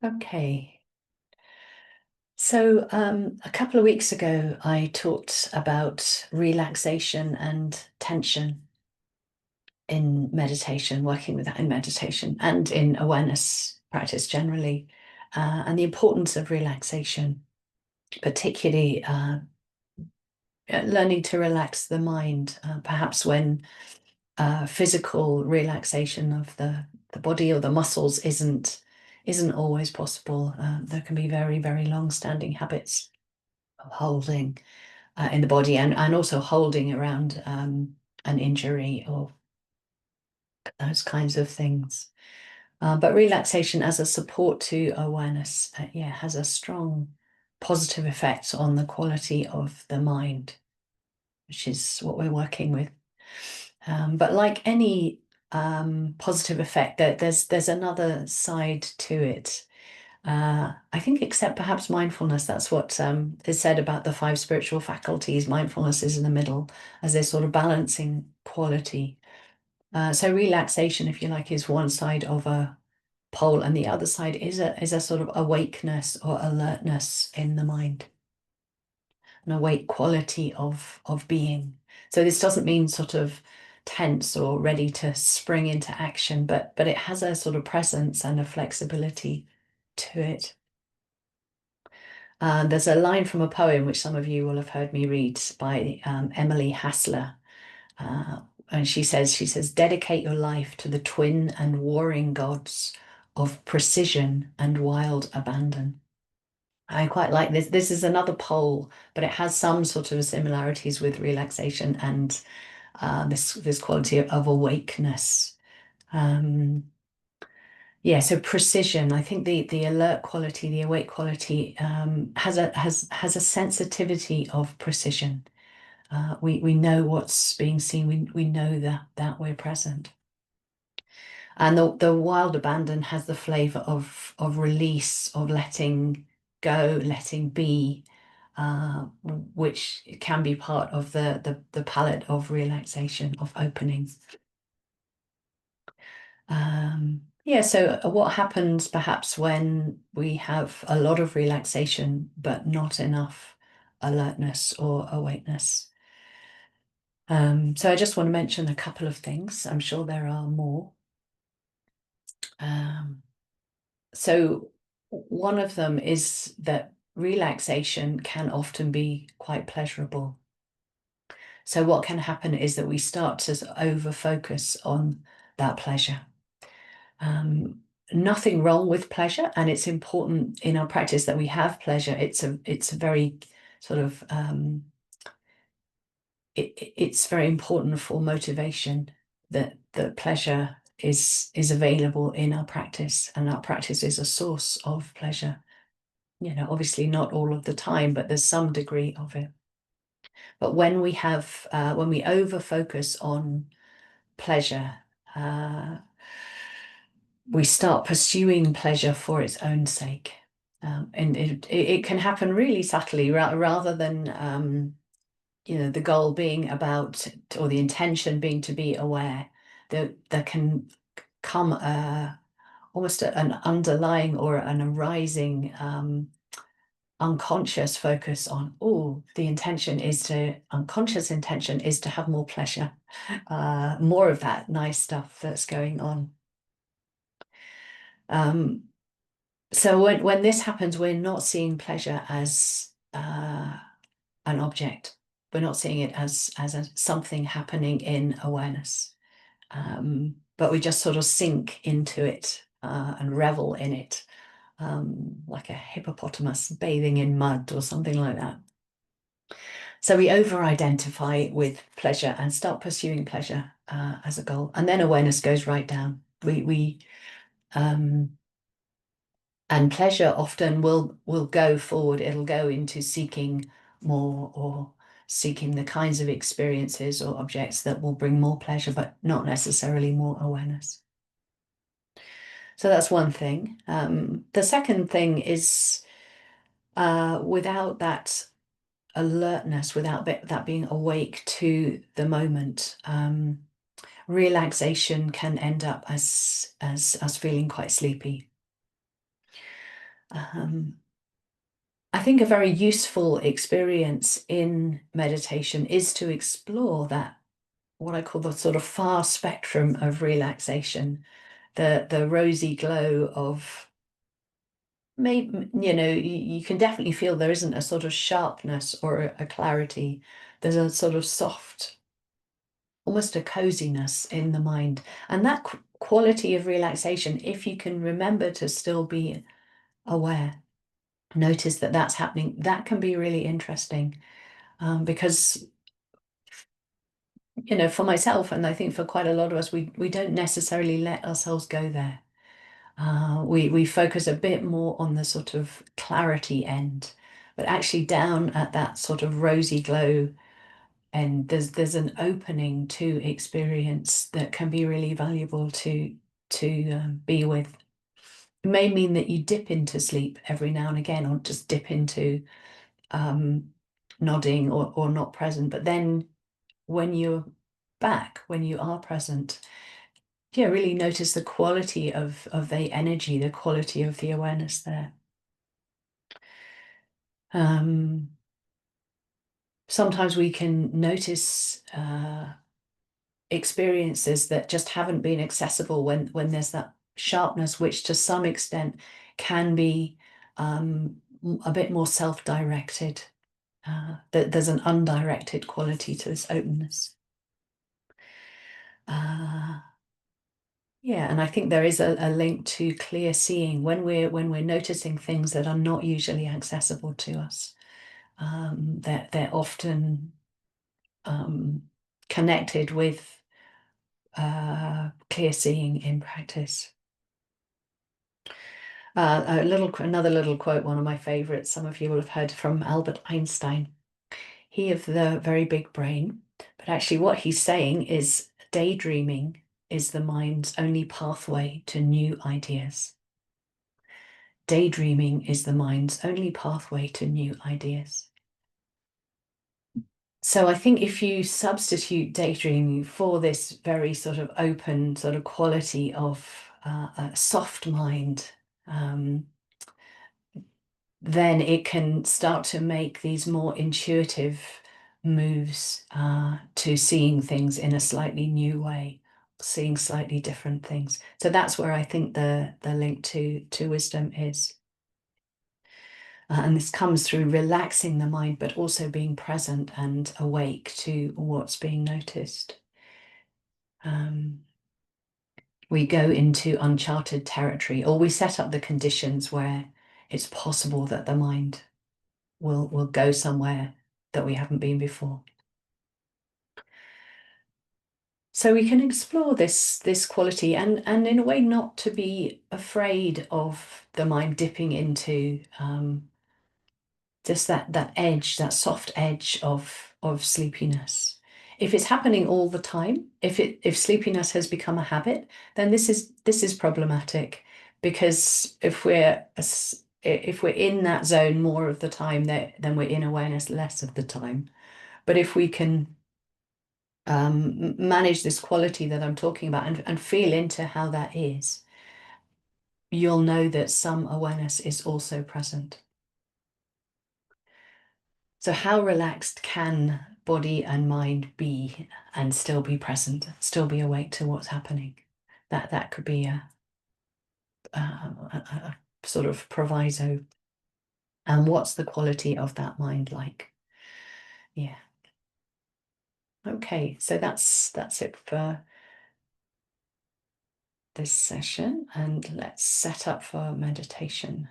Okay. So a couple of weeks ago, I talked about relaxation and tension in meditation, working with that in meditation and in awareness practice generally, and the importance of relaxation, particularly learning to relax the mind, perhaps when physical relaxation of the body or the muscles isn't always possible. There can be very, very long-standing habits of holding in the body and also holding around an injury or those kinds of things. But relaxation as a support to awareness, yeah, has a strong positive effect on the quality of the mind, which is what we're working with. But like any positive effect, there's another side to it. I think, except perhaps mindfulness, that's what is said about the five spiritual faculties. Mindfulness is in the middle as their sort of balancing quality. So relaxation, if you like, is one side of a pole, and the other side is a sort of awakeness or alertness in the mind, an awake quality of being. So this doesn't mean sort of tense or ready to spring into action, but it has a sort of presence and a flexibility to it. There's a line from a poem which some of you will have heard me read by Emily Hassler. And she says, dedicate your life to the twin and warring gods of precision and wild abandon. I quite like this. This is another pole, but it has some sort of similarities with relaxation and this quality of awakeness. Um, yeah, so precision. I think the alert quality, the awake quality, has a sensitivity of precision. We know what's being seen. We know that we're present. And the wild abandon has the flavor of release, of letting go, letting be, which can be part of the palette of relaxation, of opening. Yeah, so what happens perhaps when we have a lot of relaxation but not enough alertness or awakeness? So I just want to mention a couple of things. I'm sure there are more. Um, so one of them is that relaxation can often be quite pleasurable. So what can happen is that we start to over focus on that pleasure. Um, Nothing wrong with pleasure, and it's important in our practice that we have pleasure. It's a very sort of it's very important for motivation that pleasure is available in our practice, and our practice is a source of pleasure. Obviously not all of the time, but there's some degree of it. But when we over focus on pleasure, we start pursuing pleasure for its own sake. And it can happen really subtly, rather than the goal being about, or the intention being to be aware. There can come almost an underlying or an arising unconscious focus on, the unconscious intention is to have more pleasure, more of that nice stuff that's going on. So when this happens, we're not seeing pleasure as an object. We're not seeing it as something happening in awareness. But we just sort of sink into it and revel in it, like a hippopotamus bathing in mud or something like that. So we over-identify with pleasure and start pursuing pleasure as a goal, and then awareness goes right down. And pleasure often will go forward. It'll go into seeking more, or seeking the kinds of experiences or objects that will bring more pleasure, but not necessarily more awareness. So that's one thing. The second thing is, without that alertness, without that being awake to the moment, relaxation can end up as us feeling quite sleepy. I think a very useful experience in meditation is to explore that, what I call the sort of far spectrum of relaxation, the rosy glow of, maybe, you can definitely feel there isn't a sort of sharpness or a clarity. There's a sort of soft, almost a coziness in the mind. And that quality of relaxation, if you can remember to still be aware, notice that that's happening, that can be really interesting. Because, for myself, and I think for quite a lot of us, we don't necessarily let ourselves go there. We focus a bit more on the sort of clarity end, but actually down at that sort of rosy glow end, there's an opening to experience that can be really valuable to be with. It may mean that you dip into sleep every now and again, or just dip into nodding or not present, but then when you're back, when you are present, yeah, really notice the quality of the energy, the quality of the awareness there. Sometimes we can notice experiences that just haven't been accessible when there's that sharpness, which to some extent can be a bit more self-directed. There's an undirected quality to this openness. Yeah, and I think there is a link to clear seeing when we're noticing things that are not usually accessible to us. They're often connected with clear seeing in practice. Another little quote, one of my favorites, some of you will have heard, from Albert Einstein. He of the very big brain, but actually what he's saying is daydreaming is the mind's only pathway to new ideas. Daydreaming is the mind's only pathway to new ideas. So I think if you substitute daydreaming for this very sort of open sort of quality of a soft mind, then it can start to make these more intuitive moves to seeing things in a slightly new way, seeing slightly different things. So that's where I think the link to wisdom is. And this comes through relaxing the mind, but also being present and awake to what's being noticed. We go into uncharted territory, or we set up the conditions where it's possible that the mind will go somewhere that we haven't been before. So we can explore this quality and in a way not to be afraid of the mind dipping into just that edge, that soft edge of sleepiness. If it's happening all the time, if sleepiness has become a habit, then this is problematic, because if we're in that zone more of the time, then we're in awareness less of the time. But if we can manage this quality that I'm talking about and feel into how that is, you'll know that some awareness is also present. So how relaxed can body and mind be and still be present, still be awake to what's happening? That could be a sort of proviso. And what's the quality of that mind like? Yeah. Okay, so that's it for this session, and let's set up for meditation.